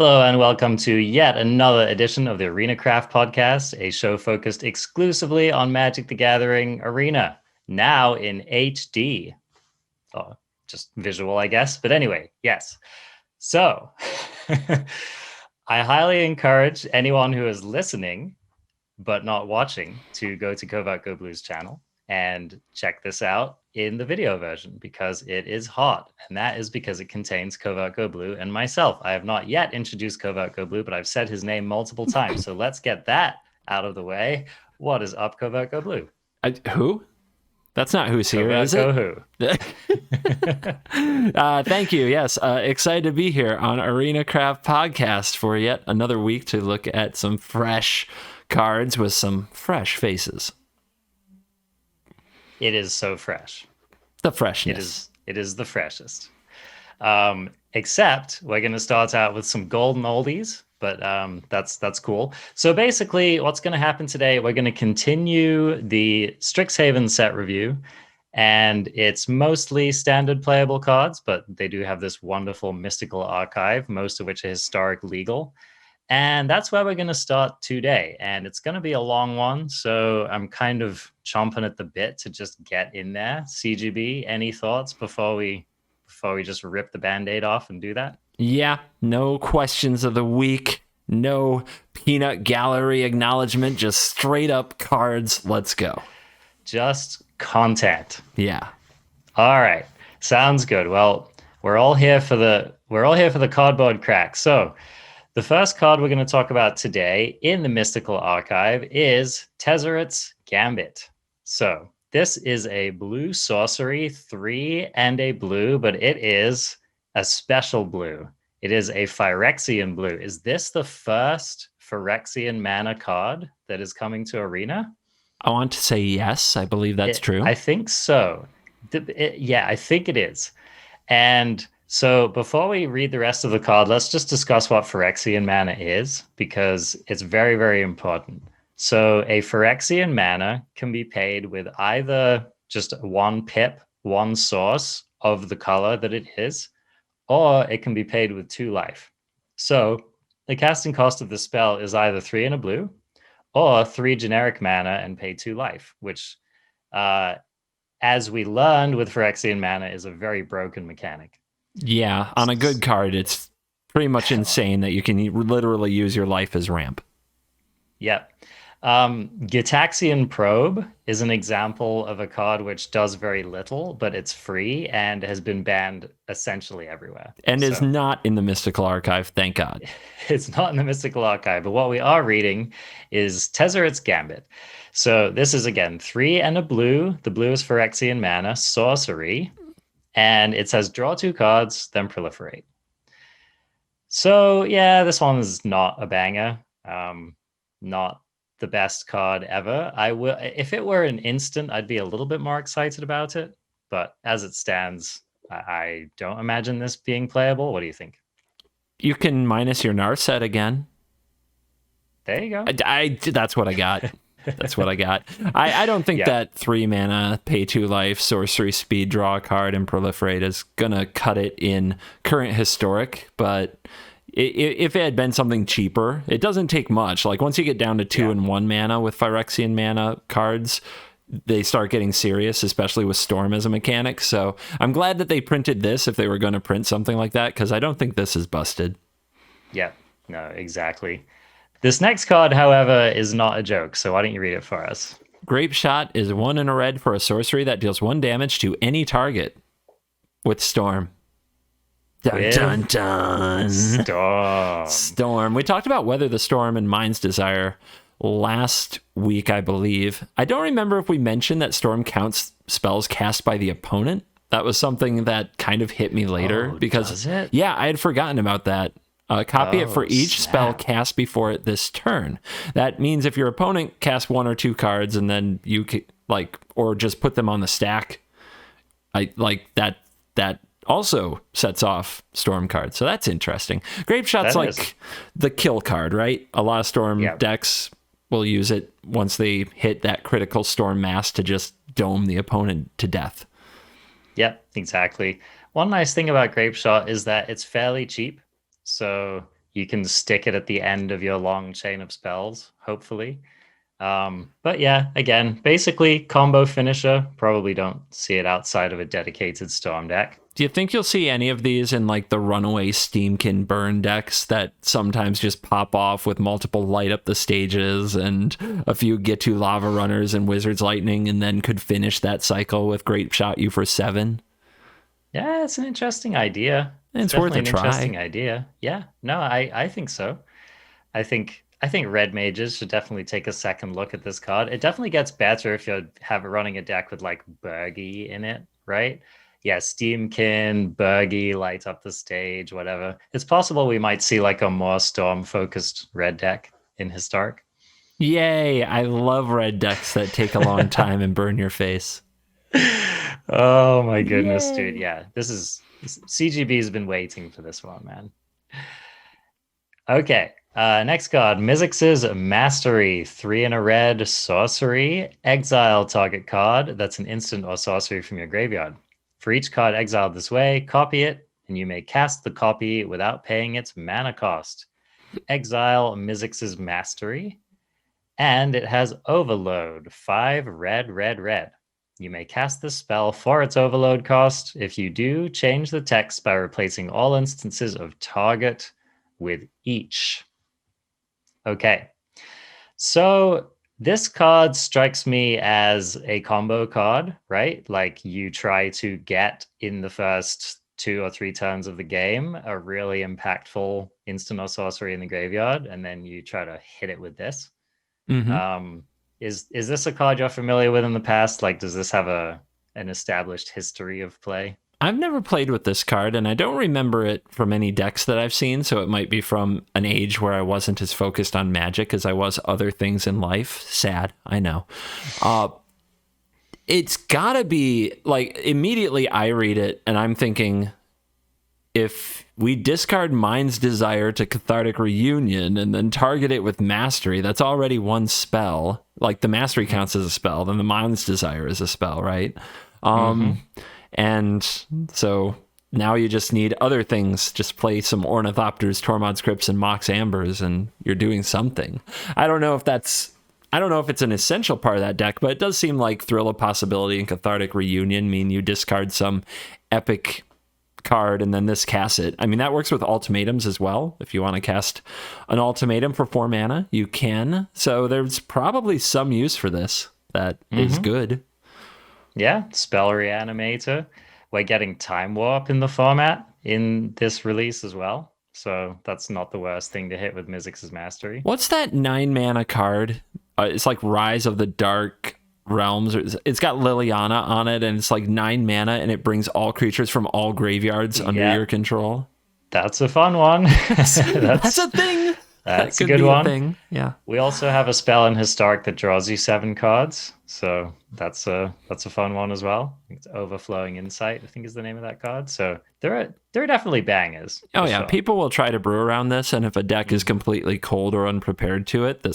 Hello and welcome to yet another edition of the ArenaCraftPodcast, a show focused exclusively on Magic the Gathering Arena, now in HD. Oh, just visual, I guess. But anyway, yes. So, I highly encourage anyone who is listening but not watching to go to Covert Go Blue's channel and check this out in the video version because it is hot, and that is because it contains Covert Go Blue and myself. I have not yet introduced Covert Go Blue, but I've said his name multiple times, so let's get that out of the way. What is up, Covert Go Blue? Who? That's not who's here, Covert is Go it? Who? Thank you. Yes, excited to be here on ArenaCraftPodcast for yet another week to look at some fresh cards with some fresh faces. It is so fresh. The freshness. It is the freshest. Except we're going to start out with some golden oldies, but that's cool. So basically what's going to happen today, we're going to continue the Strixhaven set review, and it's mostly standard playable cards, but they do have this wonderful mystical archive, most of which are historic legal. And that's where we're going to start today. And it's going to be a long one, so I'm kind of chomping at the bit to just get in there. CGB, any thoughts before we just rip the Band-Aid off and do that? Yeah, no questions of the week, no peanut gallery acknowledgement, just straight up cards. Let's go. Just content. Yeah. All right. Sounds good. Well, we're all here for the cardboard crack. So the first card we're going to talk about today in the Mystical Archive is Tezzeret's Gambit. So this is a blue sorcery, 3 and a blue, but it is a special blue. It is a Phyrexian blue. Is this the first Phyrexian mana card that is coming to Arena? I want to say yes. I believe that's true. I think so. Yeah, I think it is. And so before we read the rest of the card, let's just discuss what Phyrexian mana is, because it's very, very important. So a Phyrexian mana can be paid with either just 1 pip, 1 source of the color that it is, or it can be paid with 2 life. So the casting cost of the spell is either 3 and a blue, or 3 generic mana and pay 2 life, which, as we learned with Phyrexian mana, is a very broken mechanic. Yeah, on a good card, it's pretty much insane that you can literally use your life as ramp. Yep. Gitaxian Probe is an example of a card which does very little, but it's free and has been banned essentially everywhere. And is not in the Mystical Archive, thank God. It's not in the Mystical Archive, but what we are reading is Tezzeret's Gambit. So this is, again, 3 and a blue. The blue is Phyrexian mana, sorcery. And it says draw 2 cards, then proliferate. So yeah, this one is not a banger. Not the best card ever. If it were an instant, I'd be a little bit more excited about it. But as it stands, I don't imagine this being playable. What do you think? You can minus your Narset again. There you go. That's what I got. That's what I got. I don't think that 3 mana, pay 2 life, sorcery speed, draw a card, and proliferate is gonna cut it in current historic, but if it had been something cheaper, it doesn't take much. Like once you get down to 2 and 1 mana with Phyrexian mana cards, they start getting serious, especially with Storm as a mechanic. So I'm glad that they printed this if they were going to print something like that, because I don't think this is busted. Yeah, no, exactly. This next card, however, is not a joke, so why don't you read it for us? Grapeshot is 1 and a red for a sorcery that deals 1 damage to any target with Storm. Dun, dun, dun. Storm. We talked about Weather the Storm and Mind's Desire last week, I believe. I don't remember if we mentioned that Storm counts spells cast by the opponent. That was something that kind of hit me later. Does it? Yeah, I had forgotten about that. Copy it for each spell cast before it this turn. That means if your opponent casts 1 or 2 cards and then you or just put them on the stack, that also sets off Storm cards. So that's interesting. Grapeshot's the kill card, right? A lot of Storm decks will use it once they hit that critical Storm mass to just dome the opponent to death. Yep, exactly. One nice thing about Grapeshot is that it's fairly cheap. So you can stick it at the end of your long chain of spells, hopefully. But yeah, again, basically combo finisher. Probably don't see it outside of a dedicated Storm deck. Do you think you'll see any of these in like the runaway Steamkin burn decks that sometimes just pop off with multiple light up the stages and a few get to lava runners and Wizard's Lightning, and then could finish that cycle with Grapeshot you for 7? Yeah, it's an interesting idea. It's worth a an try. interesting idea. Yeah, no, I think so. I think red mages should definitely take a second look at this card. It definitely gets better if you have running a deck with like Bergie in it, right? Yeah, Steamkin, Bergie, light up the stage, whatever. It's possible we might see like a more storm-focused red deck in Historic. Yay, I love red decks that take a long time and burn your face. Oh my goodness, Yay. dude. Yeah, CGB has been waiting for this one, man. Okay, next card, Mizzix's Mastery, 3 and a red, sorcery, exile target card. That's an instant or sorcery from your graveyard. For each card exiled this way, copy it, and you may cast the copy without paying its mana cost. Exile Mizzix's Mastery, and it has Overload, 5 red, red, red. You may cast this spell for its overload cost. If you do, change the text by replacing all instances of target with each. Okay, so this card strikes me as a combo card, right? Like you try to get in the first 2 or 3 turns of the game a really impactful instant or sorcery in the graveyard, and then you try to hit it with this. Mm-hmm. Is this a card you're familiar with in the past? Like, does this have an established history of play? I've never played with this card, and I don't remember it from any decks that I've seen, so it might be from an age where I wasn't as focused on Magic as I was other things in life. Sad, I know. It's gotta be, like, immediately I read it, and I'm thinking, if we discard Mind's Desire to Cathartic Reunion and then target it with Mastery, that's already one spell. Like, the Mastery counts as a spell, then the Mind's Desire is a spell, right? And so now you just need other things. Just play some Ornithopters, Tormod's Crypts, and Mox Ambers, and you're doing something. I don't know if it's an essential part of that deck, but it does seem like Thrill of Possibility and Cathartic Reunion mean you discard some epic card and then this casts it. I mean, that works with ultimatums as well. If you want to cast an ultimatum for 4 mana, you can. So there's probably some use for this that is good. Yeah, Spell Reanimator. We're getting Time Warp in the format in this release as well. So that's not the worst thing to hit with Mizzix's Mastery. What's that 9 mana card? It's like Rise of the Dark Realms. It's got Liliana on it, and it's like 9 mana, and it brings all creatures from all graveyards under your control. That's a fun one. That's a thing. That's a good one. Thing. Yeah. We also have a spell in Historic that draws you 7 cards. So that's a fun one as well. It's Overflowing Insight, I think is the name of that card. So there are definitely bangers. Oh yeah, sure. People will try to brew around this, and if a deck is completely cold or unprepared to it,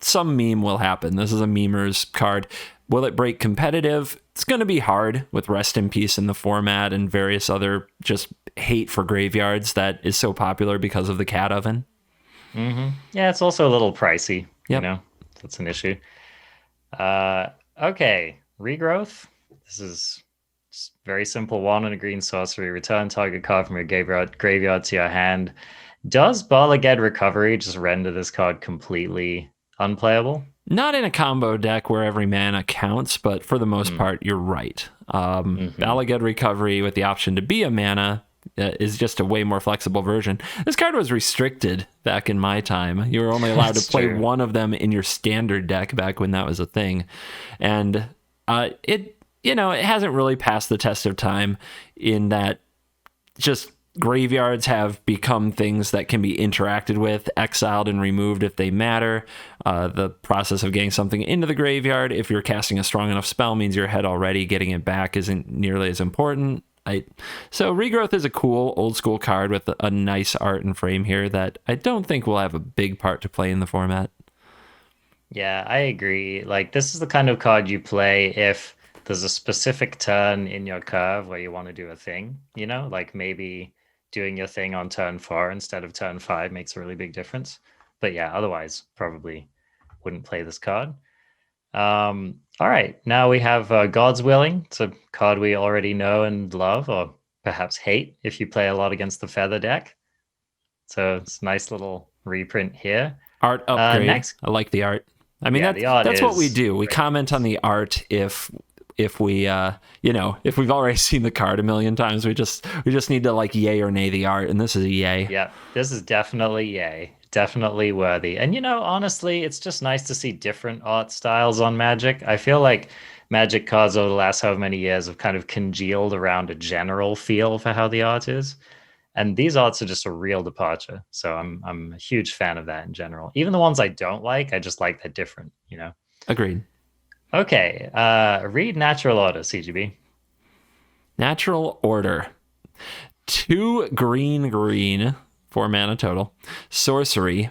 some meme will happen. This is a memer's card. Will it break competitive? It's going to be hard with Rest in Peace in the format and various other just hate for graveyards that is so popular because of the cat oven. Yeah, it's also a little pricey. You know, that's an issue. Okay, Regrowth. This is just very simple. 1 and a green sorcery. Return target card from your graveyard to your hand. Does Balaged Recovery just render this card completely unplayable? Not in a combo deck where every mana counts, but for the most part, you're right. Balaged Recovery with the option to be a mana is just a way more flexible version. This card was restricted back in my time. You were only allowed to play one of them in your standard deck back when that was a thing. And it hasn't really passed the test of time in that just graveyards have become things that can be interacted with, exiled and removed if they matter. The process of getting something into the graveyard, if you're casting a strong enough spell, means you're ahead already. Getting it back isn't nearly as important. So Regrowth is a cool old school card with a nice art and frame here that I don't think will have a big part to play in the format. Yeah, I agree. Like, this is the kind of card you play if there's a specific turn in your curve where you want to do a thing, like maybe doing your thing on turn 4 instead of turn 5 makes a really big difference. But yeah, otherwise probably wouldn't play this card. All right, now we have God's Willing. It's a card we already know and love, or perhaps hate if you play a lot against the Feather deck. So it's a nice little reprint here. Art upgrade. Next, I like the art. I mean, that's what we do. We comment on the art if we if we've already seen the card a million times. We just need to like yay or nay the art, and this is a yay. Yeah, this is definitely yay. Definitely worthy. And honestly, it's just nice to see different art styles on Magic. I feel like Magic cards over the last however many years have kind of congealed around a general feel for how the art is. And these arts are just a real departure. So I'm a huge fan of that in general. Even the ones I don't like, I just like that different, Agreed. Okay. Read Natural Order, CGB. Natural Order. 2 green, 4 mana total. Sorcery.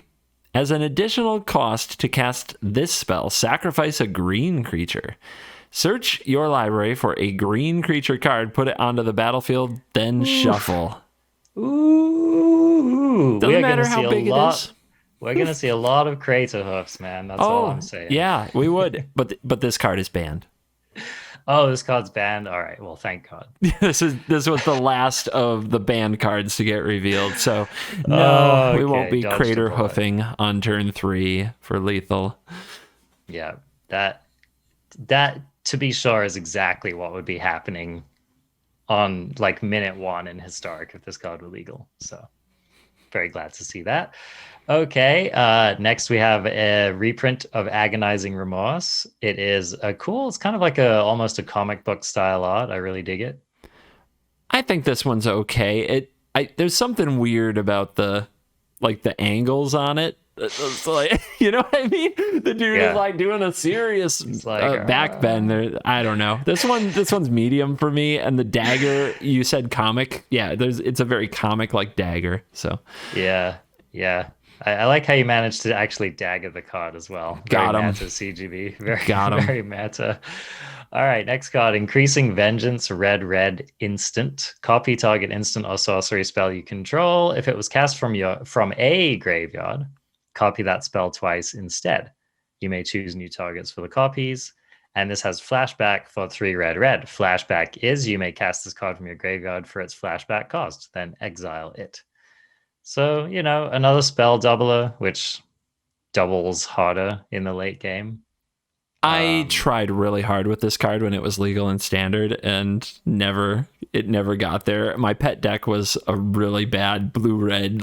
As an additional cost to cast this spell, sacrifice a green creature. Search your library for a green creature card, put it onto the battlefield, then shuffle. Ooh. Doesn't matter how big it is. We're going to see a lot of Crater Hoofs, man. That's all I'm saying. Yeah, we would. But this card is banned. Oh, this card's banned? All right. Well, thank God. This was the last of the banned cards to get revealed. So, no, we won't be Crater Hoofing on turn 3 for lethal. Yeah, that to be sure is exactly what would be happening on like minute 1 in Historic if this card were legal. So, very glad to see that. Okay, next we have a reprint of Agonizing Remorse. It is cool. It's kind of like almost a comic book style art. I really dig it. I think this one's okay. There's something weird about the angles on it. It's like, you know what I mean? The dude is like doing a serious back bend there. I don't know. This one's medium for me. And the dagger, you said comic. Yeah, it's a very comic like dagger. So yeah. I like how you managed to actually dagger the card as well. Got him. Meta CGB. Very meta. All right, next card. Increasing Vengeance, red, instant. Copy target instant or sorcery spell you control. If it was cast from a graveyard, copy that spell twice instead. You may choose new targets for the copies. And this has flashback for 3 red. Flashback is you may cast this card from your graveyard for its flashback cost, then exile it. So, another spell doubler, which doubles harder in the late game. I tried really hard with this card when it was legal in Standard, and it never got there. My pet deck was a really bad blue-red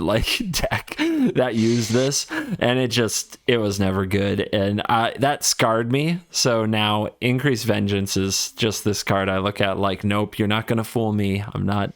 deck that used this, and it was never good, and that scarred me. So now Increased Vengeance is just this card I look at like, nope, you're not gonna fool me. I'm not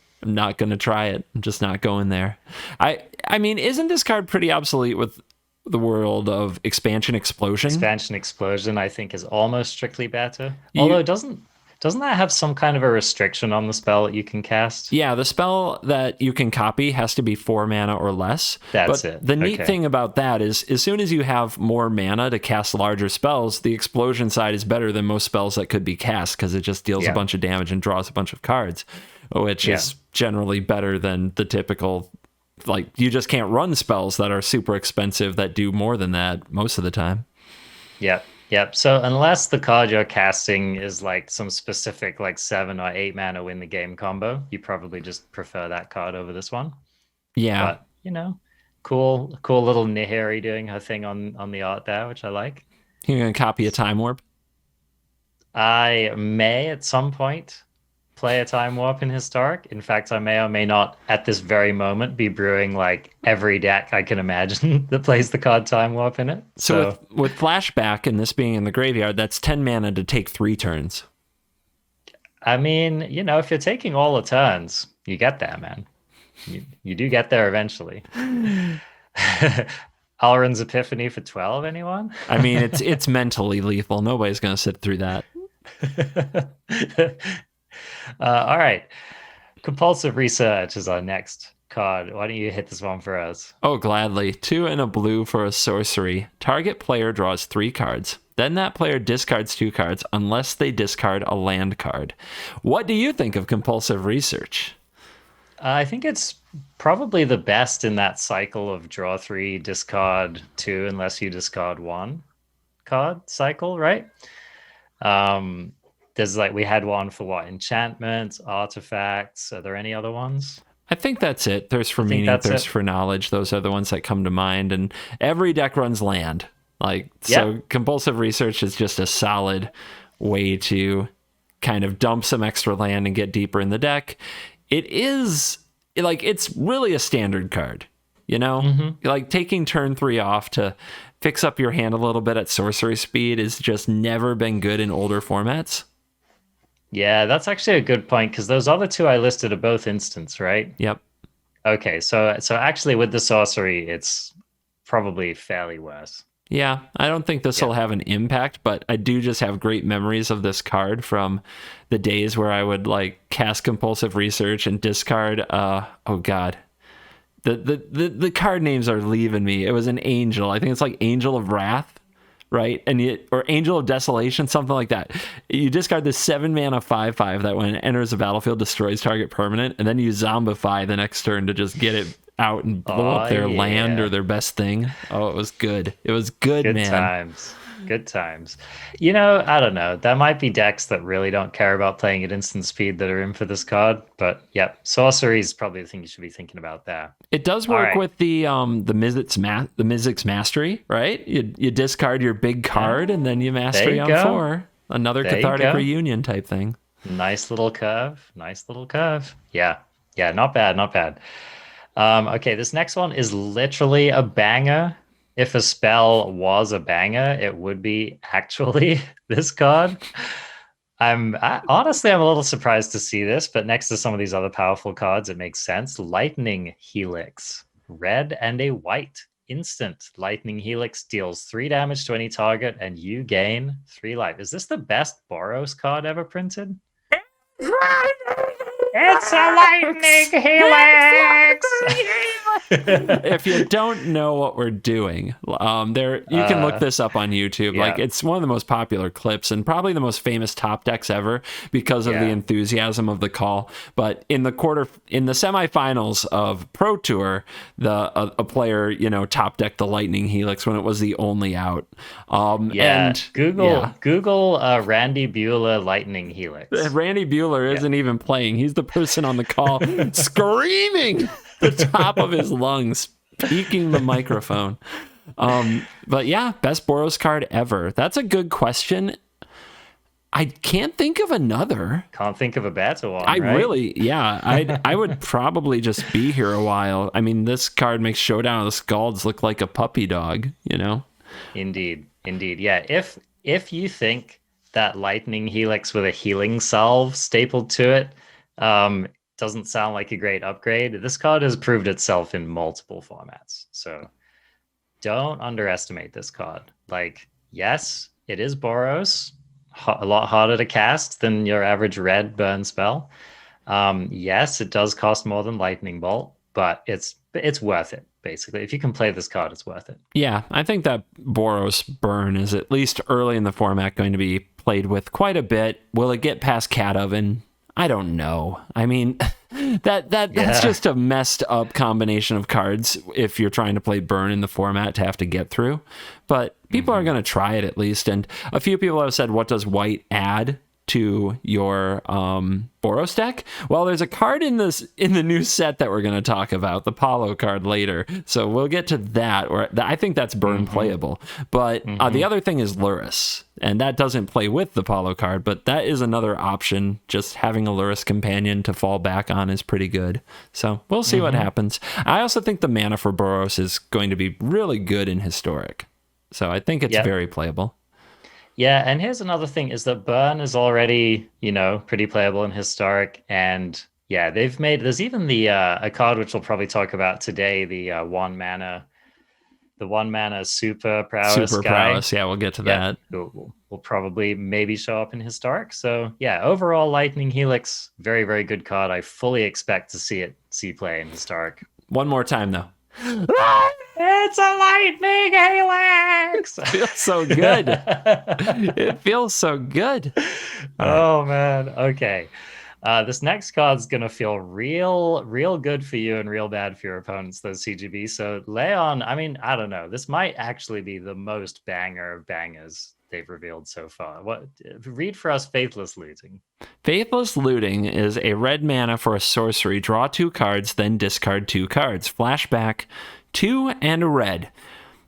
going to try it. I'm just not going there. I mean, isn't this card pretty obsolete with the world of Expansion Explosion? Expansion Explosion, I think, is almost strictly better. Although, doesn't that have some kind of a restriction on the spell that you can cast? Yeah, the spell that you can copy has to be 4 mana or less. That's it. The neat thing about that is, as soon as you have more mana to cast larger spells, the explosion side is better than most spells that could be cast, because it just deals a bunch of damage and draws a bunch of cards, which is generally better than the typical, you just can't run spells that are super expensive that do more than that most of the time. Yep. So unless the card you're casting is some specific 7 or 8 mana win the game combo, you probably just prefer that card over this one. Yeah. But, cool little Nihiri doing her thing on the art there, which I like. You're going to copy a Time Warp? I may at some point play a Time Warp in Historic. In fact, I may or may not at this very moment be brewing every deck I can imagine that plays the card Time Warp in it. So with Flashback and this being in the graveyard, that's 10 mana to take 3 turns. I mean, if you're taking all the turns, you get there, man. You do get there eventually. Alrund's Epiphany for 12, anyone? I mean, it's mentally lethal. Nobody's going to sit through that. All right. Compulsive Research is our next card. Why don't you hit this one for us? Oh, gladly. 2 and a blue for a sorcery. Target player draws 3 cards. Then that player discards 2 cards unless they discard a land card. What do you think of Compulsive Research? I think it's probably the best in that cycle of draw 3, discard 2, unless you discard 1 card cycle, right? There's like, we had one for what? Enchantments, artifacts. Are there any other ones? I think that's it. There's for meaning, there's for knowledge. Those are the ones that come to mind. And every deck runs land. So compulsive research is just a solid way to kind of dump some extra land and get deeper in the deck. It is like, it's really a standard card, you know? Mm-hmm. Like taking turn 3 off to fix up your hand a little bit at sorcery speed has just never been good in older formats. Yeah, that's actually a good point, because those other two I listed are both instants, right? Yep. Okay, so actually with the sorcery, it's probably fairly worse. Yeah, I don't think this will have an impact, but I do just have great memories of this card from the days where I would like cast compulsive research and discard. Oh God, the card names are leaving me. It was an angel. I think it's like Angel of Wrath, right? Or Angel of Desolation, something like that. You discard this 7-mana 5/5 that when it enters the battlefield destroys target permanent, and then you zombify the next turn to just get it out and blow up their land or their best thing. Oh, it was good. It was good, man. Good times. You know, I don't know. There might be decks that really don't care about playing at instant speed that are in for this card, but yep, sorcery is probably the thing you should be thinking about there. It does work with the Mizzix Mastery, right? You discard your big card and then you mastery on 4. Another cathartic reunion type thing. Nice little curve. Yeah, not bad. Okay, this next one is literally a banger. If a spell was a banger, it would be actually this card. Honestly, I'm a little surprised to see this, but next to some of these other powerful cards, it makes sense. Lightning Helix, red and a white. Instant Lightning Helix deals 3 damage to any target, and you gain 3 life. Is this the best Boros card ever printed? It's a lightning helix. If you don't know what we're doing, you can look this up on YouTube. Yeah. Like, it's one of the most popular clips and probably the most famous top decks ever because of the enthusiasm of the call. But in the semifinals of Pro Tour, a player top decked the Lightning Helix when it was the only out. Google Randy Bueller Lightning Helix. Randy Bueller isn't even playing. He's the person on the call screaming the top of his lungs, peaking the microphone. But yeah, best Boros card ever. That's a good question. I can't think of another. Can't think of a better one. I would probably just be here a while. I mean, this card makes Showdown of the Scalds look like a puppy dog, Indeed. Yeah. If you think that Lightning Helix with a healing salve stapled to it doesn't sound like a great upgrade, this card has proved itself in multiple formats. So don't underestimate this card. Like, yes, it is Boros, a lot harder to cast than your average red burn spell. Yes, it does cost more than Lightning Bolt, but it's worth it. Basically, if you can play this card, it's worth it. Yeah, I think that Boros burn is, at least early in the format, going to be played with quite a bit. Will it get past Cat Oven? I don't know. I mean, that's just a messed up combination of cards if you're trying to play burn in the format to have to get through. But people are going to try it at least. And a few people have said, what does white add to your Boros deck? Well, there's a card in the new set that we're going to talk about, the Paulo card, later. So we'll get to that. Or I think that's burn playable. But the other thing is Lurrus, and that doesn't play with the Paulo card, but that is another option. Just having a Lurrus companion to fall back on is pretty good. So we'll see what happens. I also think the mana for Boros is going to be really good in Historic. So I think it's very playable. Yeah, and here's another thing, is that burn is already, pretty playable in Historic. And yeah, there's even a card which we'll probably talk about today, the 1 mana super prowess prowess, yeah, we'll get to that. Will probably maybe show up in Historic. So yeah, overall Lightning Helix, very, very good card. I fully expect to see play in Historic. One more time though. It's a Lightning Helix! It feels so good. It feels so good. Oh, man. Okay. This next card's gonna feel real good for you and real bad for your opponents, those CGB. So Leon, I mean, I don't know. This might actually be the most banger of bangers they've revealed so far. What read for us Faithless Looting. Faithless Looting is a red mana for a sorcery. Draw 2 cards, then discard 2 cards. Flashback 2 and a red.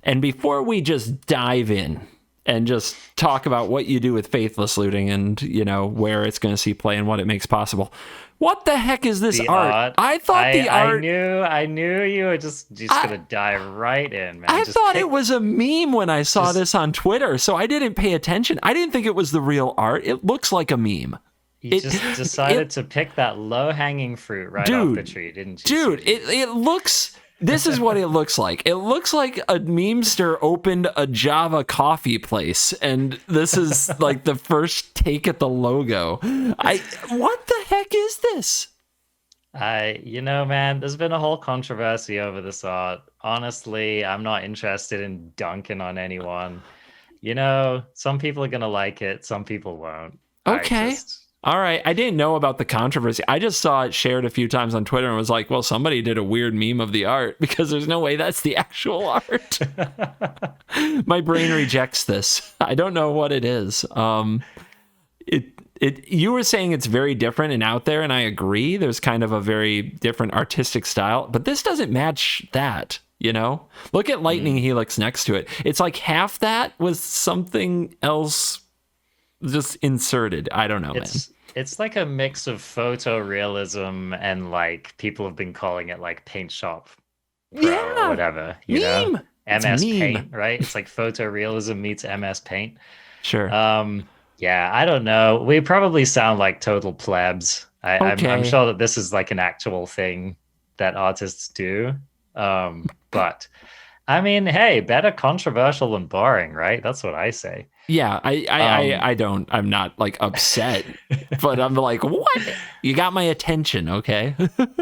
And before we just dive in and just talk about what you do with Faithless Looting and, you know, where it's going to see play and what it makes possible, what the heck is this art? I thought the art... I knew you were just going to dive right in, man. I thought it was a meme when I saw this on Twitter, so I didn't pay attention. I didn't think it was the real art. It looks like a meme. You just decided to pick that low-hanging fruit right off the tree, didn't you? Dude, it looks... This is what it looks like. It looks like a memester opened a Java coffee place, and this is like the first take at the logo. What the heck is this? You know, man, there's been a whole controversy over this art. Honestly, I'm not interested in dunking on anyone. You know, some people are going to like it, some people won't. Okay. All right. I didn't know about the controversy. I just saw it shared a few times on Twitter and was like, well, somebody did a weird meme of the art because there's no way that's the actual art. My brain rejects this. I don't know what it is. You were saying it's very different and out there, and I agree. There's kind of a very different artistic style, but this doesn't match that, you know? Look at Lightning Helix next to it. It's like half that was something else just inserted. I don't know, man. It's like a mix of photorealism and like people have been calling it like Paint Shop Pro or whatever. You know? MS Paint, right? It's like photorealism meets MS Paint. Sure. Yeah, I don't know. We probably sound like total plebs. I'm sure that this is like an actual thing that artists do. But I mean, hey, better controversial than boring, right? That's what I say. Yeah, I'm not like upset, but I'm like, what? You got my attention, okay?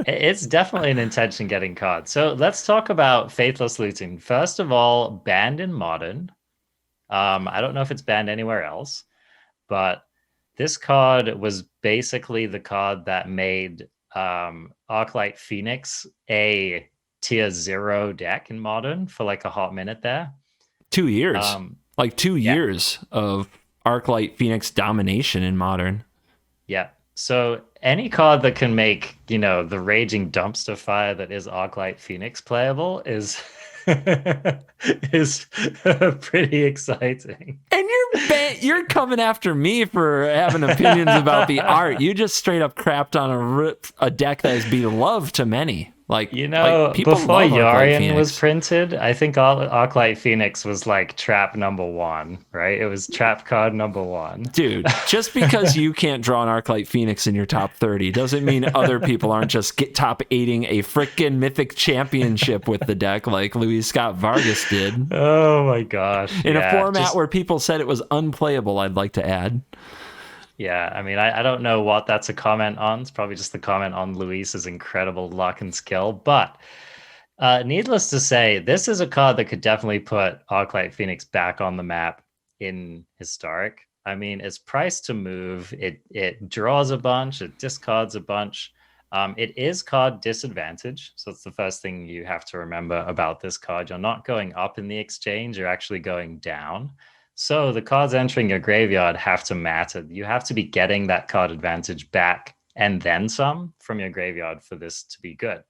It's definitely an intention getting card. So let's talk about Faithless Looting. First of all, banned in Modern. I don't know if it's banned anywhere else, but this card was basically the card that made Arclight Phoenix a tier 0 deck in Modern for like a hot minute there. 2 years. Like 2 years of Arclight Phoenix domination in Modern. Yeah. So any card that can make, you know, the raging dumpster fire that is Arclight Phoenix playable is pretty exciting. And you're coming after me for having opinions about the art. You just straight up crapped on a deck that is beloved to many. Like, you know, like people before Yorion was printed, I think Arclight Phoenix was like trap number 1, right? It was trap card number 1. Dude, just because you can't draw an Arclight Phoenix in your top 30 doesn't mean other people aren't just top 8ing a frickin' mythic championship with the deck like Luis Scott Vargas did. Oh my gosh. In a format where people said it was unplayable, I'd like to add. Yeah, I mean, I don't know what that's a comment on. It's probably just the comment on Luis's incredible luck and skill. But needless to say, this is a card that could definitely put Arclight Phoenix back on the map in Historic. I mean, it's priced to move. It draws a bunch. It discards a bunch. It is card disadvantage. So it's the first thing you have to remember about this card. You're not going up in the exchange. You're actually going down. So the cards entering your graveyard have to matter. You have to be getting that card advantage back and then some from your graveyard for this to be good.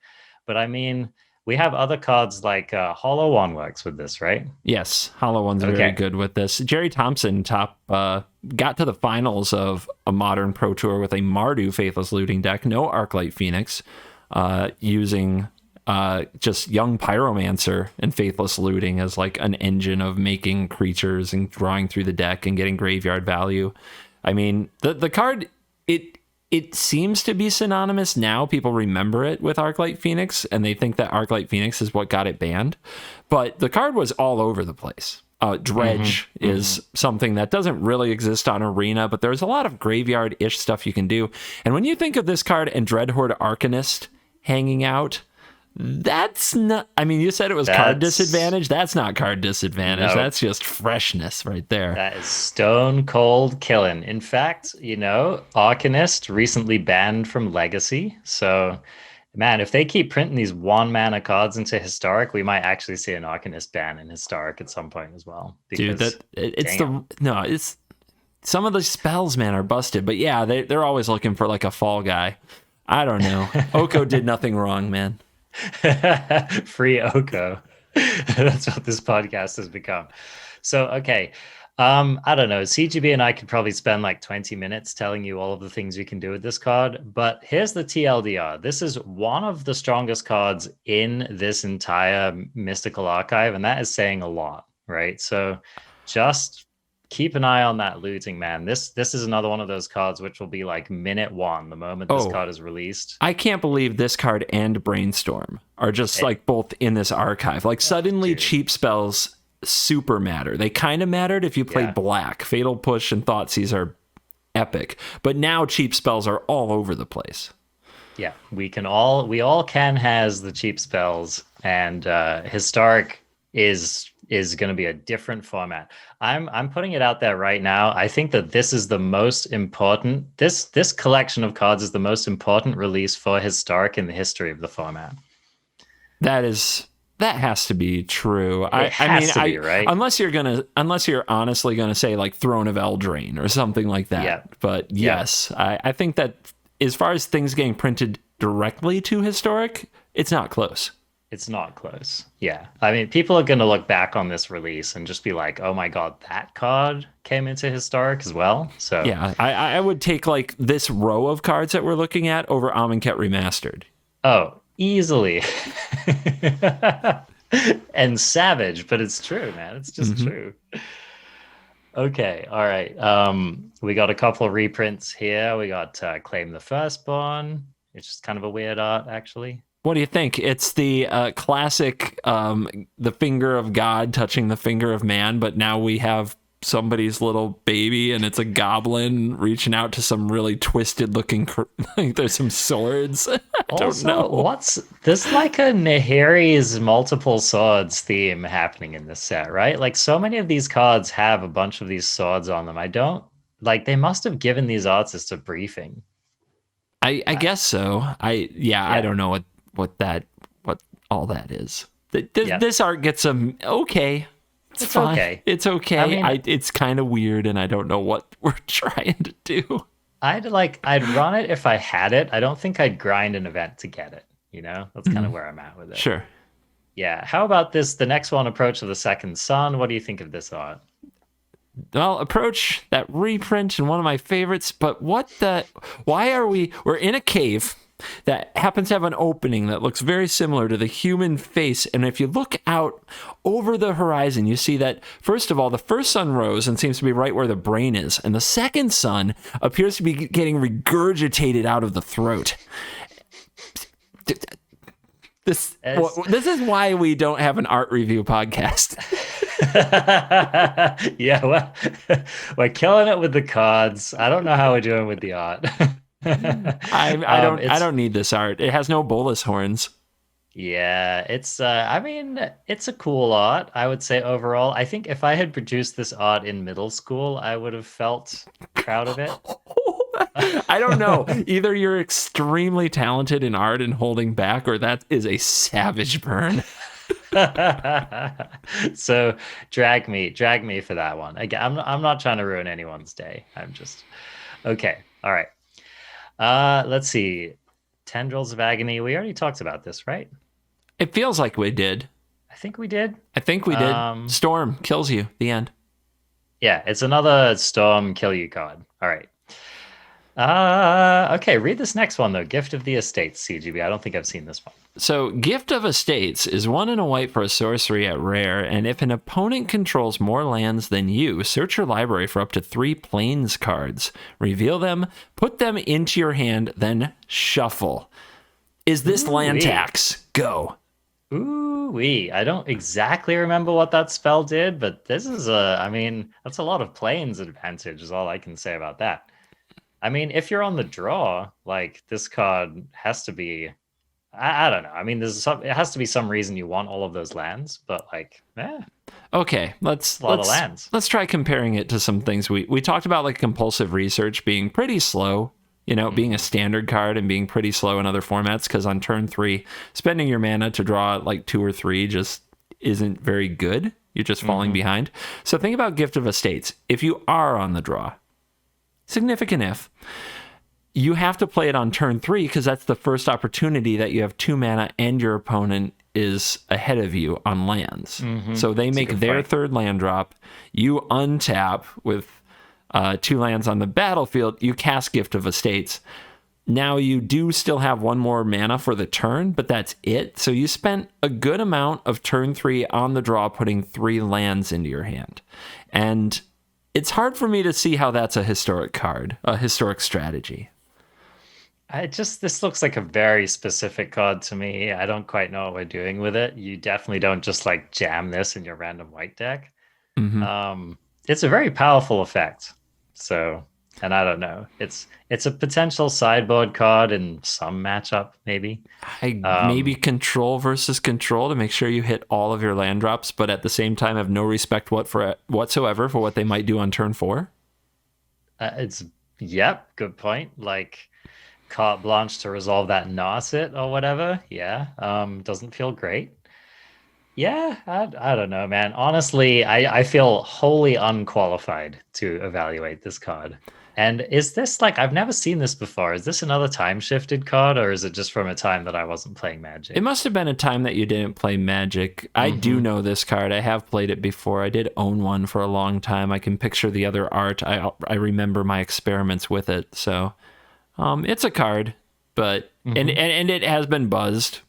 But I mean, we have other cards like Hollow One works with this, right? Yes, Hollow One's very good with this. Jerry Thompson got to the finals of a Modern Pro Tour with a Mardu Faithless Looting deck, no Arclight Phoenix, using just Young Pyromancer and Faithless Looting as like an engine of making creatures and drawing through the deck and getting graveyard value. I mean, the card, it seems to be synonymous now. People remember it with Arclight Phoenix, and they think that Arclight Phoenix is what got it banned. But the card was all over the place. Dredge is something that doesn't really exist on Arena, but there's a lot of graveyard-ish stuff you can do. And when you think of this card and Dreadhorde Arcanist hanging out, That's not, I mean, you said it was card disadvantage. That's not card disadvantage. No. That's just freshness right there. That is stone cold killing. In fact, Arcanist recently banned from Legacy. So, man, if they keep printing these 1-mana cards into Historic, we might actually see an Arcanist ban in Historic at some point as well. Because, dude, it's some of the spells, man, are busted. But yeah, they're always looking for like a fall guy. I don't know. Oko did nothing wrong, man. Free Oko. That's what this podcast has become. So, okay. I don't know. CGB and I could probably spend like 20 minutes telling you all of the things you can do with this card. But here's the TLDR. This is one of the strongest cards in this entire mystical archive, and that is saying a lot, right? So just keep an eye on that looting, man. This is another one of those cards which will be like minute 1 the moment this card is released. I can't believe this card and Brainstorm are just like both in this archive. Like suddenly cheap spells super matter. They kind of mattered if you played black. Fatal Push and Thoughtseize are epic. But now cheap spells are all over the place. Yeah, we all can has the cheap spells, and Historic is going to be a different format. I'm putting it out there right now. I think that this is the most important. This collection of cards is the most important release for Historic in the history of the format. That has to be true. It has to be, right? Unless you're honestly gonna say like Throne of Eldraine or something like that. Yeah. But yes, I think that as far as things getting printed directly to Historic, it's not close. It's not close. Yeah. I mean, people are going to look back on this release and just be like, oh my God, that card came into Historic as well. So yeah, I would take like this row of cards that we're looking at over Amonkhet Remastered. Oh, easily. And savage, but it's true, man. It's just true. Okay. All right. We got a couple of reprints here. We got Claim the Firstborn. It's just kind of a weird art, actually. What do you think? It's the classic, the finger of God touching the finger of man, but now we have somebody's little baby, and it's a goblin reaching out to some really twisted looking. Like there's some swords. I don't know. There's like a Nahiri's multiple swords theme happening in this set, right? Like so many of these cards have a bunch of these swords on them. They must have given these artists a briefing. I guess so. I don't know what all that is. This art gets some okay. It's fine. Okay. It's okay. I mean, it's kind of weird, and I don't know what we're trying to do. I'd run it if I had it. I don't think I'd grind an event to get it. That's kind of where I'm at with it. Sure. Yeah. How about this? The next one, Approach of the Second Sun. What do you think of this art? Well, Approach, that reprint and one of my favorites, but we're in a cave that happens to have an opening that looks very similar to the human face. And if you look out over the horizon, you see that, first of all, the first sun rose and seems to be right where the brain is. And the second sun appears to be getting regurgitated out of the throat. This is why we don't have an art review podcast. Yeah, well, we're killing it with the cards. I don't know how we're doing with the art. I don't need this art. It has no bolus horns. Yeah, it's it's a cool art, I would say overall. I think if I had produced this art in middle school, I would have felt proud of it. I don't know. Either you're extremely talented in art and holding back, or that is a savage burn. So drag me for that one. Again, I'm not trying to ruin anyone's day. I'm just okay. All right. Let's see. Tendrils of Agony. We already talked about this, right? It feels like we did. I think we did. Storm kills you. The end. Yeah, it's another Storm kill you card. All right. Okay, read this next one, though. Gift of the Estates, CGB. I don't think I've seen this one. So, Gift of Estates is 1 and a white for a sorcery at rare, and if an opponent controls more lands than you, search your library for up to 3 plains cards. Reveal them, put them into your hand, then shuffle. Is this land tax? Go. Ooh-wee. I don't exactly remember what that spell did, but this is that's a lot of plains advantage is all I can say about that. I mean, if you're on the draw, like, this card has to be I don't know. I mean, it has to be some reason you want all of those lands, but like, Okay, let's a lot of lands. let's try comparing it to some things we talked about, like compulsive research being pretty slow, being a standard card and being pretty slow in other formats, because on turn 3, spending your mana to draw like 2 or 3 just isn't very good. You're just falling behind. So think about Gift of Estates. If you are on the draw, significant if, you have to play it on turn 3 because that's the first opportunity that you have 2 mana and your opponent is ahead of you on lands. So they make their third land drop. You untap with 2 lands on the battlefield. You cast Gift of Estates. Now you do still have 1 more mana for the turn, but that's it. So you spent a good amount of turn 3 on the draw putting 3 lands into your hand. And it's hard for me to see how that's a historic card, a historic strategy. This looks like a very specific card to me. I don't quite know what we're doing with it. You definitely don't just like jam this in your random white deck. It's a very powerful effect. So, and I don't know. It's a potential sideboard card in some matchup, maybe. Maybe control versus control to make sure you hit all of your land drops, but at the same time have no respect whatsoever for what they might do on turn 4. Good point. Like, carte blanche to resolve that Narset or whatever. Doesn't feel great. I don't know, man. Honestly, I feel wholly unqualified to evaluate this card. And is this like, I've never seen this before. Is this another time shifted card, or is it just from a time that I wasn't playing Magic? It must have been a time that you didn't play Magic. I do know this card. I have played it before. I did own one for a long time. I can picture the other art. I remember my experiments with it. So it's a card, but and it has been buzzed.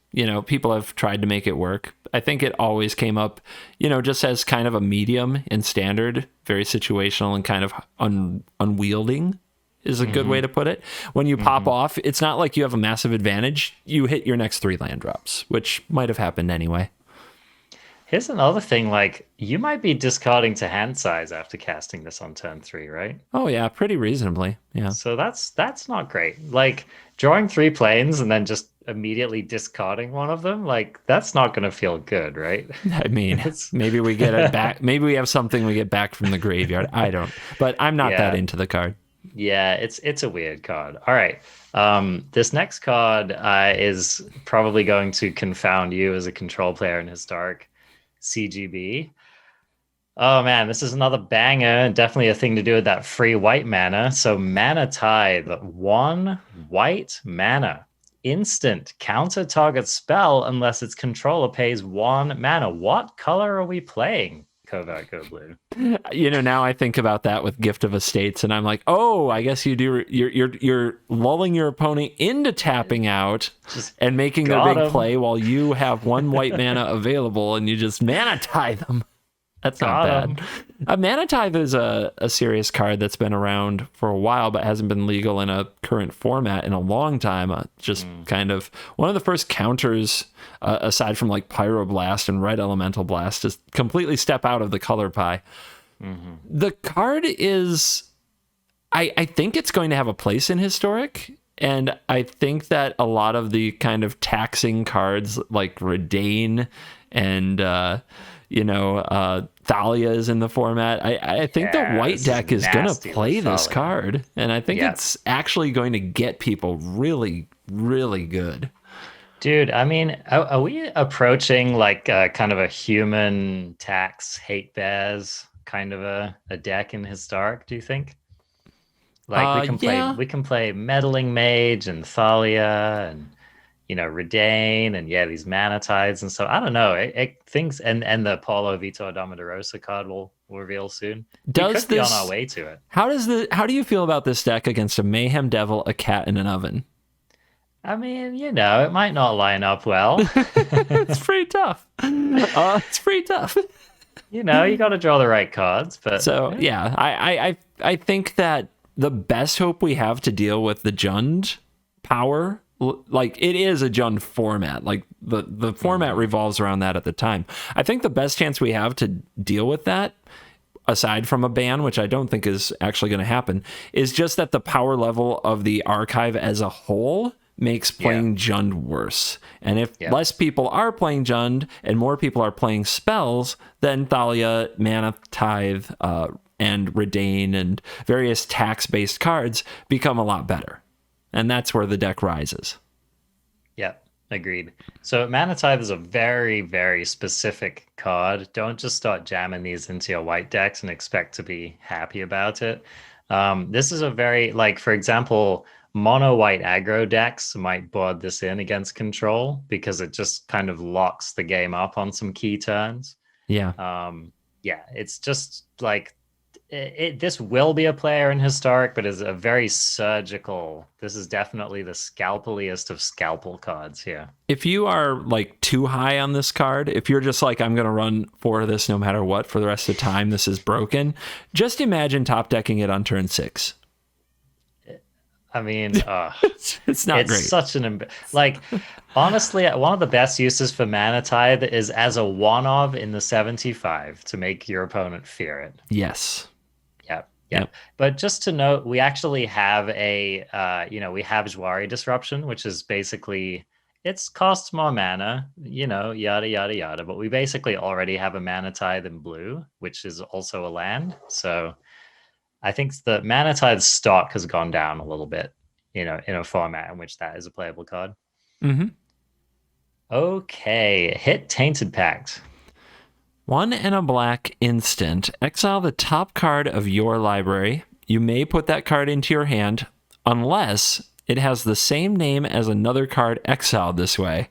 People have tried to make it work. I think it always came up, just as kind of a medium in standard, very situational and kind of unwielding is a good way to put it. When you pop off, it's not like you have a massive advantage. You hit your next 3 land drops, which might have happened anyway. Here's another thing, like, you might be discarding to hand size after casting this on turn 3, right? Oh, yeah, pretty reasonably, yeah. So that's not great. Like, drawing 3 planes and then just immediately discarding one of them, like, that's not going to feel good, right? I mean, maybe we get it back. Maybe we have something we get back from the graveyard. I don't. But I'm not that into the card. Yeah, it's a weird card. All right. This next card is probably going to confound you as a control player in Historic. CGB. Oh man, this is another banger, and definitely a thing to do with that free white mana. So Mana Tithe, 1 white mana, instant, counter target spell unless its controller pays 1 mana. What color are we playing? Covert Go Blue. Now I think about that with Gift of Estates, and I'm like, oh, I guess you do. You're lulling your opponent into tapping out and making their big play while you have 1 white mana available, and you just Mana Tithe them. That's not bad. Mana Tithe is a serious card that's been around for a while, but hasn't been legal in a current format in a long time. Just kind of one of the first counters, aside from like Pyroblast and Red Elemental Blast, to completely step out of the color pie. The card is, I think it's going to have a place in Historic. And I think that a lot of the kind of taxing cards like Redain and, Thalia is in the format. I think the white deck is going to play this card. And I think it's actually going to get people really, really good. Dude, I mean, are we approaching like kind of a human tax hate bears kind of a deck in Historic, do you think? Like we can play Meddling Mage and Thalia and Redain and these Mana Tides and so I don't know. Things and the Paulo Vitor Damarosa card will reveal soon. We could be on our way to it. How do you feel about this deck against a Mayhem Devil, a Cat in an Oven? I mean, it might not line up well. It's pretty tough. It's pretty tough. You got to draw the right cards. But so I think that the best hope we have to deal with the Jund power, like it is a Jund format, like the format revolves around that at the time. I think the best chance we have to deal with that, aside from a ban, which I don't think is actually going to happen, is just that the power level of the archive as a whole makes playing Jund worse. And if less people are playing Jund and more people are playing spells, then Thalia, Mana, Tithe, and Redain, and various tax-based cards become a lot better. And that's where the deck rises. Yeah, agreed. So Mana Tithe is a very, very specific card. Don't just start jamming these into your white decks and expect to be happy about it. This is a very, like, for example, mono white aggro decks might board this in against control because it just kind of locks the game up on some key turns. Yeah. It's just like this will be a player in Historic, but is a very surgical. This is definitely the scalpeliest of scalpel cards here. If you are like too high on this card, if you're just like, I'm going to run 4 of this no matter what for the rest of the time, this is broken. Just imagine top decking it on turn 6. I mean, it's not great. It's such an honestly, one of the best uses for Mana Tithe is as a one-of in the 75 to make your opponent fear it. Yes. Yep. But just to note, we actually have we have Jwari Disruption, which is basically, it's costs more mana, yada, yada, yada. But we basically already have a Mana Tithe in blue, which is also a land. So I think the Mana Tithe stock has gone down a little bit, in a format in which that is a playable card. Mm-hmm. Okay, hit Tainted Pact. 1 and a black instant. Exile the top card of your library. You may put that card into your hand unless it has the same name as another card exiled this way.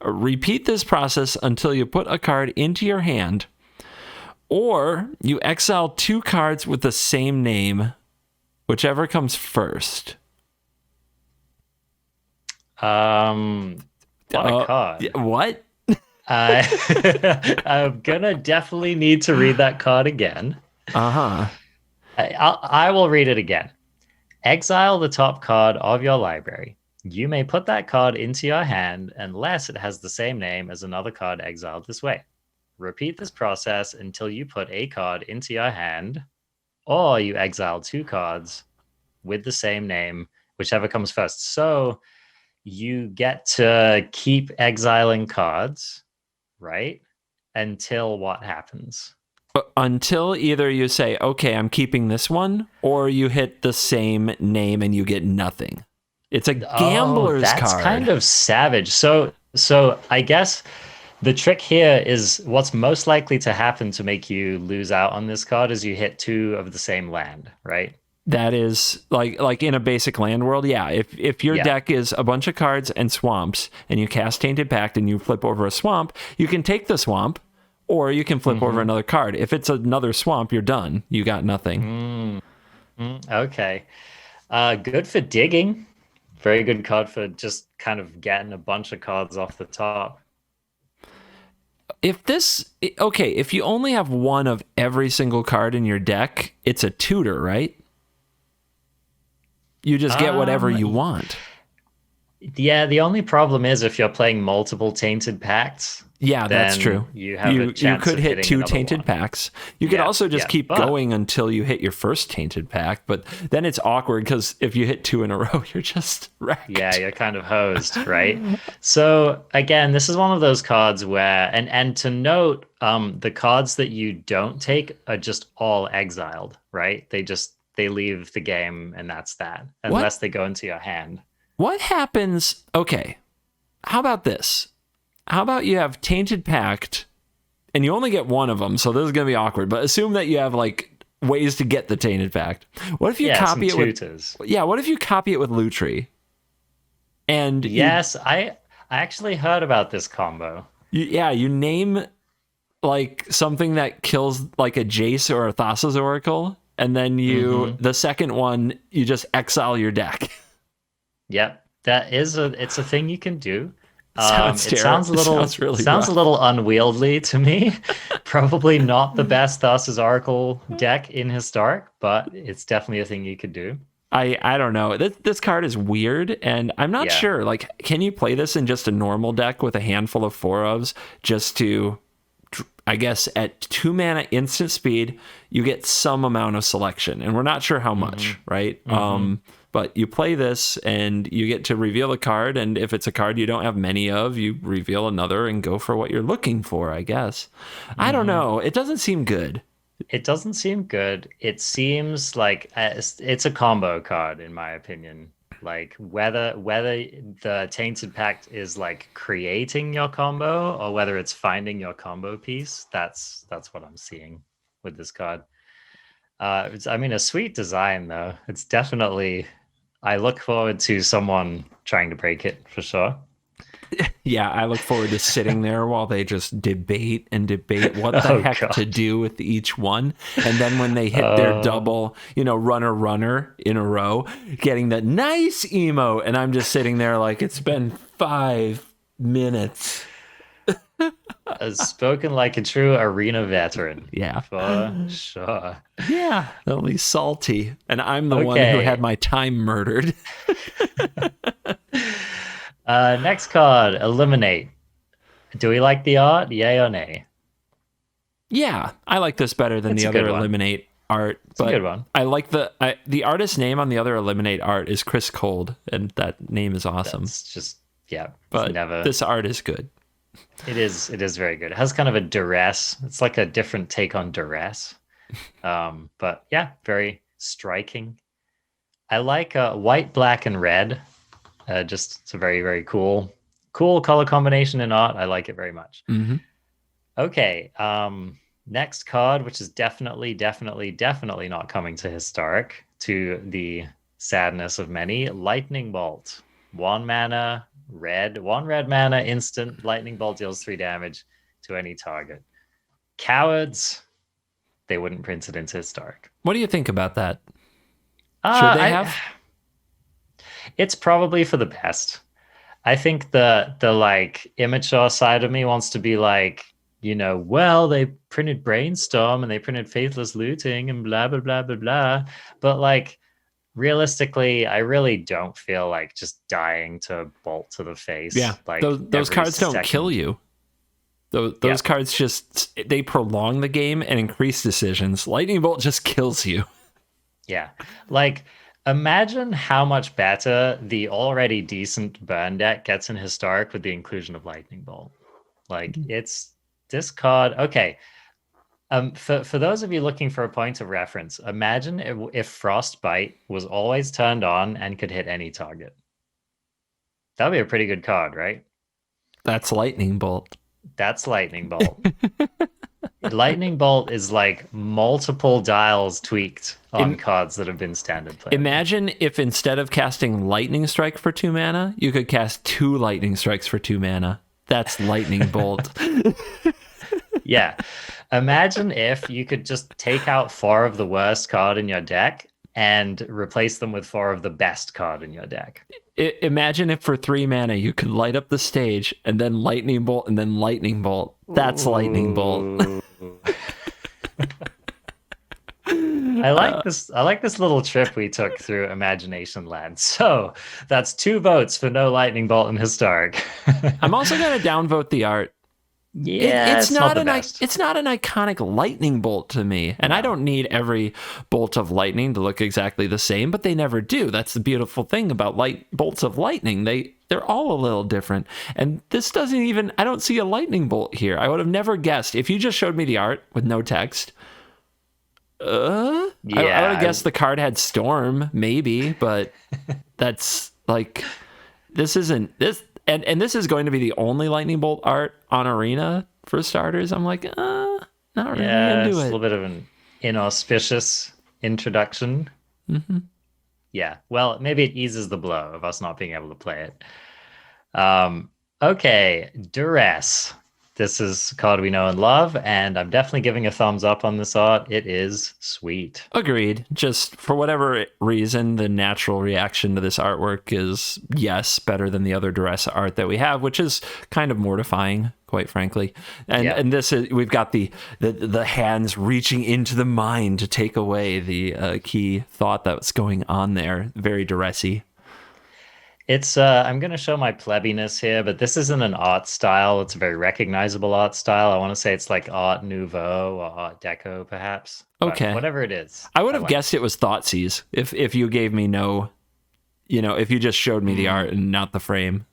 Repeat this process until you put a card into your hand, or you exile 2 cards with the same name, whichever comes first. What a card. What? I'm gonna definitely need to read that card again. I will read it again. Exile the top card of your library. You may put that card into your hand unless it has the same name as another card exiled this way. Repeat this process until you put a card into your hand, or you exile 2 cards with the same name, whichever comes first. So you get to keep exiling cards, right? Until what happens? Until either you say, okay, I'm keeping this one, or you hit the same name and you get nothing. It's a gambler's card. That's kind of savage. So I guess the trick here is what's most likely to happen to make you lose out on this card is you hit 2 of the same land, right? That is like in a basic land world. Yeah. If your deck is a bunch of cards and swamps and you cast Tainted Pact and you flip over a swamp, you can take the swamp or you can flip over another card. If it's another swamp, you're done. You got nothing. Okay. Good for digging. Very good card for just kind of getting a bunch of cards off the top. If you only have 1 of every single card in your deck, it's a tutor, right? You just get whatever you want. Yeah, the only problem is if you're playing multiple Tainted Pacts. Yeah, that's true. You have a chance you could of hit 2 Tainted one. Pacts. You could also just keep going until you hit your first Tainted Pact, but then it's awkward because if you hit 2 in a row, you're just wrecked. Yeah, you're kind of hosed, right? So again, this is one of those cards where, and to note, the cards that you don't take are just all exiled, right? They leave the game and that's that, unless they go into your hand. What happens? Okay, how about this? How about you have Tainted Pact, and you only get 1 of them, so this is going to be awkward, but assume that you have, like, ways to get the Tainted Pact. What if you copy it with... Yeah, what if you copy it with Lutri? And yes, I actually heard about this combo. You name, like, something that kills, like, a Jace or a Thassa's Oracle, and then the second one, you just exile your deck. Yep, it's a thing you can do. It sounds a little unwieldy to me. Probably not the best Thassa's Oracle deck in Historic, but it's definitely a thing you could do. I don't know. This card is weird, and I'm not sure. Like, can you play this in just a normal deck with a handful of 4-ofs just to, I guess, at 2 mana instant speed, you get some amount of selection, and we're not sure how much, right? But you play this and you get to reveal a card, and if it's a card you don't have many of, you reveal another and go for what you're looking for, I guess. I don't know. It doesn't seem good. It doesn't seem good. It seems like it's a combo card, in my opinion. Like whether the Tainted Pact is like creating your combo or whether it's finding your combo piece, that's what I'm seeing with this card. It's, I mean, a sweet design though. It's definitely. I look forward to someone trying to break it for sure. Yeah, I look forward to sitting there while they just debate what the heck to do with each one. And then when they hit their double, runner in a row, getting that nice emo. And I'm just sitting there like, it's been 5 minutes. Spoken like a true arena veteran. Yeah. For sure. Yeah, they'll be salty. And I'm the one who had my time murdered. Next card, Eliminate. Do we like the art? Yay or nay? Yeah, I like this better than the other Eliminate art. It's a good one. I like the artist's name on the other Eliminate art is Chris Cold, and that name is awesome. It's just, yeah. But this art is good. It is very good. It has kind of a duress. It's like a different take on duress. But yeah, very striking. I like white, black, and red. Just it's a very, very cool color combination in art. I like it very much. Mm-hmm. Okay. Next card, which is definitely not coming to historic, to the sadness of many. Lightning Bolt. 1 mana, red. 1 red mana, instant. Lightning Bolt deals 3 damage to any target. Cowards. They wouldn't print it into historic. What do you think about that? Should they have? It's probably for the best. I think the like immature side of me wants to be like, well, they printed Brainstorm and they printed Faithless Looting and blah, blah, blah, blah, blah. But like, realistically, I really don't feel like just dying to bolt to the face. Yeah, like those cards don't kill you. Those cards they prolong the game and increase decisions. Lightning Bolt just kills you. Yeah, like imagine how much better the already decent burn deck gets in historic with the inclusion of Lightning Bolt. Like it's this card. Okay. For those of you looking for a point of reference, imagine if Frostbite was always turned on and could hit any target. That'd be a pretty good card, right? That's Lightning Bolt. That's Lightning Bolt. Lightning Bolt is like multiple dials tweaked on cards that have been standard played. Imagine if instead of casting Lightning Strike for 2 mana, you could cast 2 Lightning Strikes for 2 mana. That's Lightning Bolt. Yeah. Imagine if you could just take out 4 of the worst card in your deck and replace them with 4 of the best card in your deck. Imagine if for 3 mana you could light up the stage and then Lightning Bolt and then Lightning Bolt. That's Lightning Bolt. I like this little trip we took through Imagination Land. So that's 2 votes for no Lightning Bolt in historic. I'm also going to downvote the art. Yeah, it's not an iconic lightning bolt to me, and I don't need every bolt of lightning to look exactly the same, but they never do. That's the beautiful thing about bolts of lightning. They're all a little different, and this doesn't even. I don't see a lightning bolt here. I would have never guessed if you just showed me the art with no text. I would have guessed the card had storm, maybe, but that's like this isn't this. And this is going to be the only Lightning Bolt art on Arena for starters. I'm like, not really into it. It's a little bit of an inauspicious introduction. Mm-hmm. Yeah, well, maybe it eases the blow of us not being able to play it. Okay, Duress. This is a card we know and love, and I'm definitely giving a thumbs up on this art. It is sweet. Agreed. Just for whatever reason, the natural reaction to this artwork is, yes, better than the other Duress art that we have, which is kind of mortifying, quite frankly. And this is, we've got the hands reaching into the mind to take away the key thought that's going on there. Very Duressy. It's I'm going to show my plebbiness here, but this isn't an art style. It's a very recognizable art style. I want to say it's like Art Nouveau or Art Deco, perhaps. Okay. But whatever it is. I would have guessed it was Thoughtseize if you gave me no if you just showed me the art and not the frame.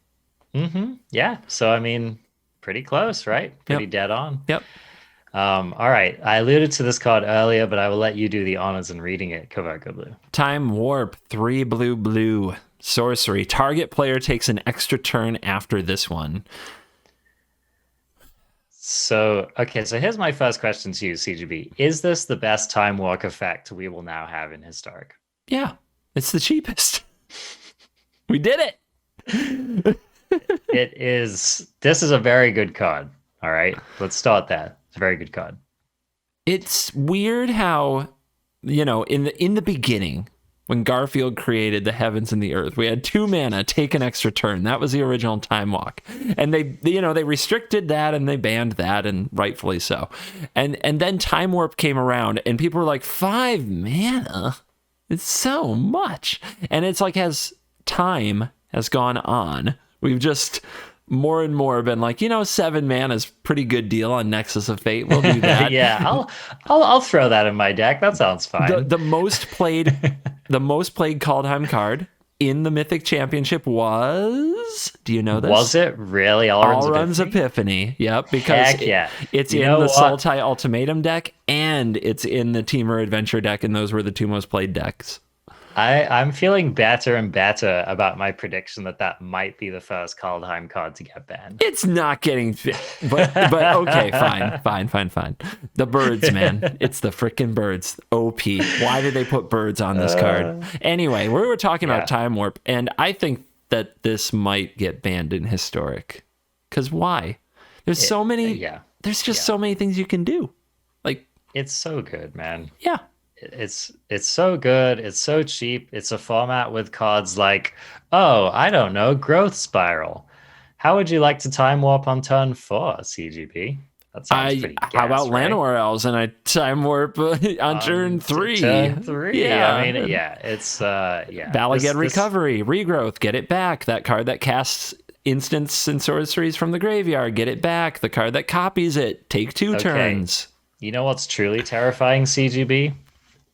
Yeah. So, I mean, pretty close, right? Pretty dead on. Yep. All right. I alluded to this card earlier, but I will let you do the honors in reading it. Kovarko Blue. Time Warp, 3 blue. Sorcery. Target player takes an extra turn after this one. So here's my first question to you, CGB. Is this the best Time Walk effect we will now have in Historic? Yeah, it's the cheapest. We did it. This is a very good card. All right, let's start there. It's a very good card. It's weird how, in the beginning, when Garfield created the heavens and the earth, we had 2 mana, take an extra turn. That was the original Time Walk. And they restricted that and they banned that, and rightfully so. And then Time Warp came around and people were like, 5 mana? It's so much. And it's like, as time has gone on, we've just more and more been like, 7 mana is pretty good deal on Nexus of Fate. We'll do that. Yeah, I'll throw that in my deck. That sounds fine. The most played Kaldheim card in the Mythic Championship was, do you know this? Was it really Allrun's Epiphany? Yep, because it's in the Sultai Ultimatum deck and it's in the Temur Adventure deck, and those were the 2 most played decks. I'm feeling better and better about my prediction that might be the first Kaldheim card to get banned. It's not getting, but okay, fine. The birds, man. It's the freaking birds. OP. Why did they put birds on this card? Anyway, we were talking about Time Warp, and I think that this might get banned in Historic. Because why? There's so many. There's just so many things you can do. Like, it's so good, man. Yeah. It's so good. It's so cheap. It's a format with cards like, I don't know, Growth Spiral. How would you like to Time Warp on turn 4, CGP? That sounds pretty gas, how about right? Llanowar Elves and I Time Warp on turn 3? Turn 3. Yeah. I mean, it's Balagad Recovery, Regrowth, get it back. That card that casts instants and sorceries from the graveyard, get it back. The card that copies it, take 2 turns. You know what's truly terrifying, CGB?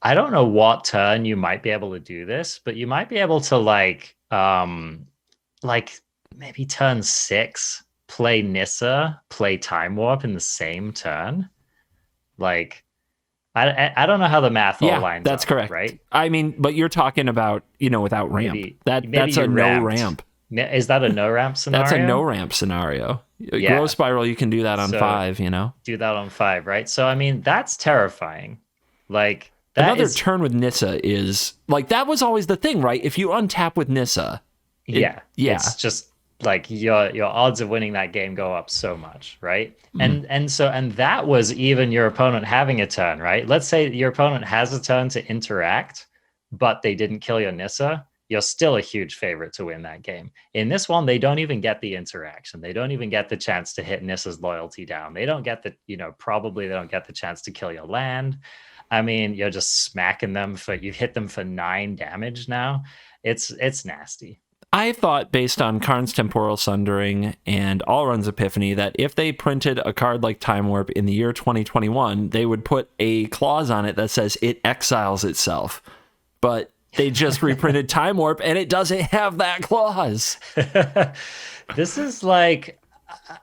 I don't know what turn you might be able to do this, but you might be able to like maybe turn 6, play Nissa, play Time Warp in the same turn. Like, I don't know how the math all lines up. That's correct. Right? I mean, but you're talking about, without ramp. That's a no ramp. Is that a no ramp scenario? That's a no ramp scenario. Growth Spiral, you can do that on 5, Do that on 5, right? So, I mean, that's terrifying. Like, another turn with Nissa is like, that was always the thing, right? If you untap with Nissa, it's just like your odds of winning that game go up so much, right? And that was even your opponent having a turn, right? Let's say your opponent has a turn to interact, but they didn't kill your Nissa. You're still a huge favorite to win that game. In this one, they don't even get the interaction. They don't even get the chance to hit Nissa's loyalty down. They don't get probably they don't get the chance to kill your land. I mean, you're just smacking them you hit them for 9 damage now. It's nasty. I thought, based on Karn's Temporal Sundering and Allrun's Epiphany, that if they printed a card like Time Warp in the year 2021, they would put a clause on it that says it exiles itself. But they just reprinted Time Warp and it doesn't have that clause. This is like,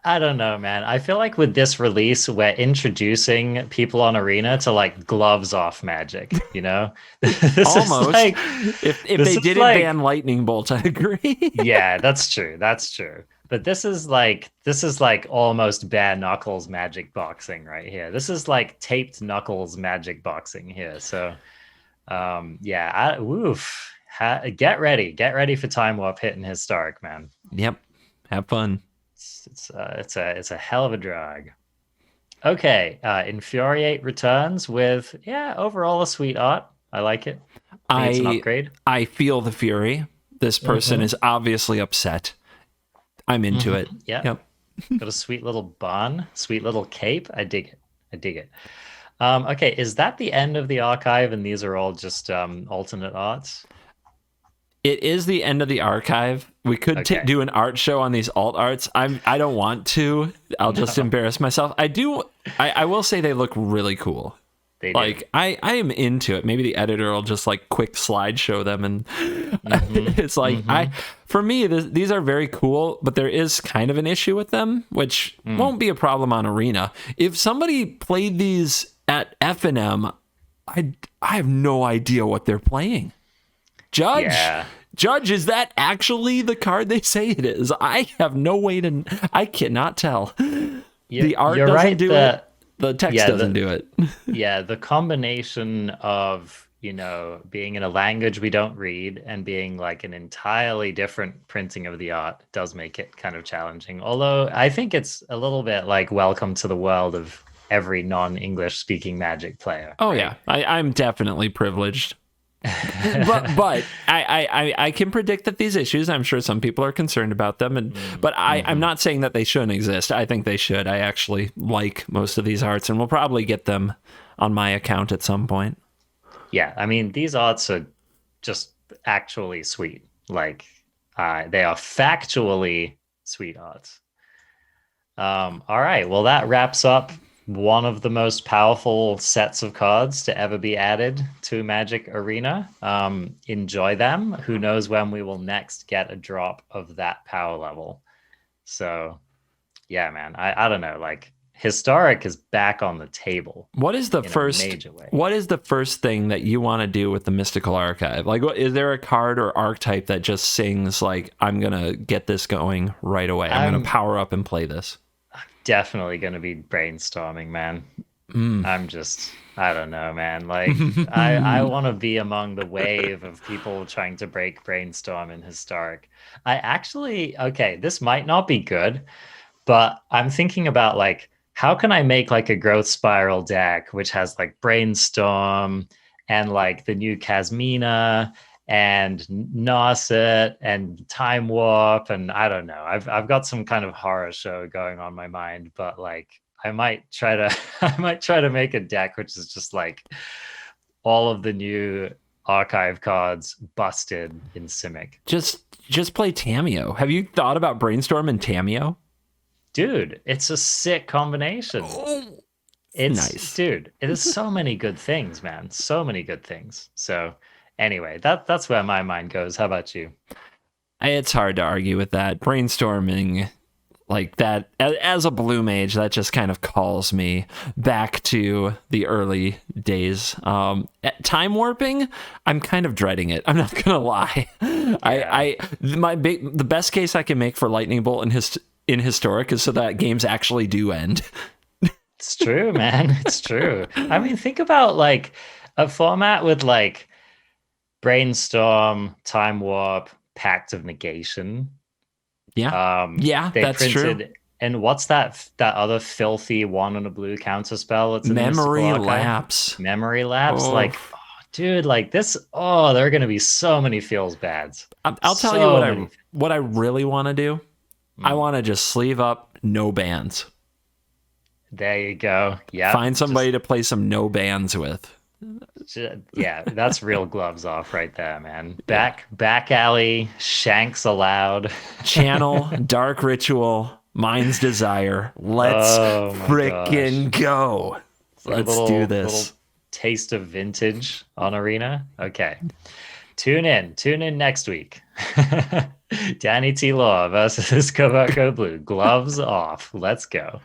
I don't know, man. I feel like with this release, we're introducing people on Arena to like gloves off Magic, Almost. Like, if they didn't ban Lightning Bolt, I agree. Yeah, that's true. But this is like almost bare Knuckles Magic boxing right here. This is like taped Knuckles Magic boxing here. So, get ready for Time Warp hitting Historic, man. Yep, have fun. It's a hell of a drag. Okay, Infuriate returns with overall a sweet art. I like it. It's an upgrade. I feel the fury. This person is obviously upset. I'm into it. Yep. Got a sweet little bun, sweet little cape. I dig it. Okay, is that the end of the archive? And these are all just alternate arts. It is the end of the archive. We could do an art show on these alt arts. I don't want to. I'll just embarrass myself. I will say they look really cool. They do. Like I am into it. Maybe the editor will just like quick slideshow them, and it's like for me these are very cool, but there is kind of an issue with them, which won't be a problem on Arena. If somebody played these at FNM, I have no idea what they're playing. Judge, is that actually the card they say it is? I have no way to. I cannot tell. The art doesn't do it. The text doesn't do it. Yeah, the combination of, being in a language we don't read and being like an entirely different printing of the art does make it kind of challenging. Although I think it's a little bit like welcome to the world of every non-English speaking Magic player. Oh, right? Yeah. I'm definitely privileged. but I can predict that these issues, I'm sure some people are concerned about them, but I'm not saying that they shouldn't exist. I think they should. I actually like most of these arts, and we'll probably get them on my account at some point. Yeah, I mean, these arts are just actually sweet. Like, they are factually sweet arts. All right, well, that wraps up one of the most powerful sets of cards to ever be added to Magic Arena. Enjoy them. Who knows when we will next get a drop of that power level. So, yeah, man, I don't know. Like, Historic is back on the table. What is the first major way? What is the first thing that you want to do with the Mystical Archive? Like, is there a card or archetype that just sings like, I'm gonna get this going right away? I'm gonna power up and play this. Definitely going to be brainstorming, man. I don't know, man. Like, I want to be among the wave of people trying to break brainstorm in Historic. This might not be good, but I'm thinking about like, how can I make like a growth spiral deck, which has like brainstorm and like the new Kasmina and Narset and Time Warp, and I don't know. I've got some kind of horror show going on in my mind, but like I might try to make a deck which is just like all of the new archive cards busted in Simic. Just play Tamiyo. Have you thought about Brainstorm and Tamiyo? Dude, it's a sick combination. It's nice. Dude, it is so many good things, man. So many good things. So anyway, that's where my mind goes. How about you? It's hard to argue with that. Brainstorming like that, as a blue mage, that just kind of calls me back to the early days. Time warping, I'm kind of dreading it. I'm not gonna lie. Yeah. The best case I can make for Lightning Bolt in Historic is so that games actually do end. It's true, man. It's true. I mean, think about like a format with like Brainstorm, Time Warp, Pact of Negation. Yeah. That's true. And what's that other filthy one on a blue counter spell? It's Memory Lapse. Memory Lapse. Oh. Like, dude, like this. Oh, there are going to be so many feels bads. I'll tell you what I really want to do. I want to just sleeve up, no bans. There you go. Yeah. Find somebody to play some no bans with. Yeah, that's real gloves off right there, man. Back alley, shanks allowed. Channel, Dark Ritual, Mind's Desire. Let's frickin' go. Let's do this. Little taste of vintage on Arena. Okay. Tune in next week. Danny T. Law versus Covert Go Blue. Gloves off. Let's go.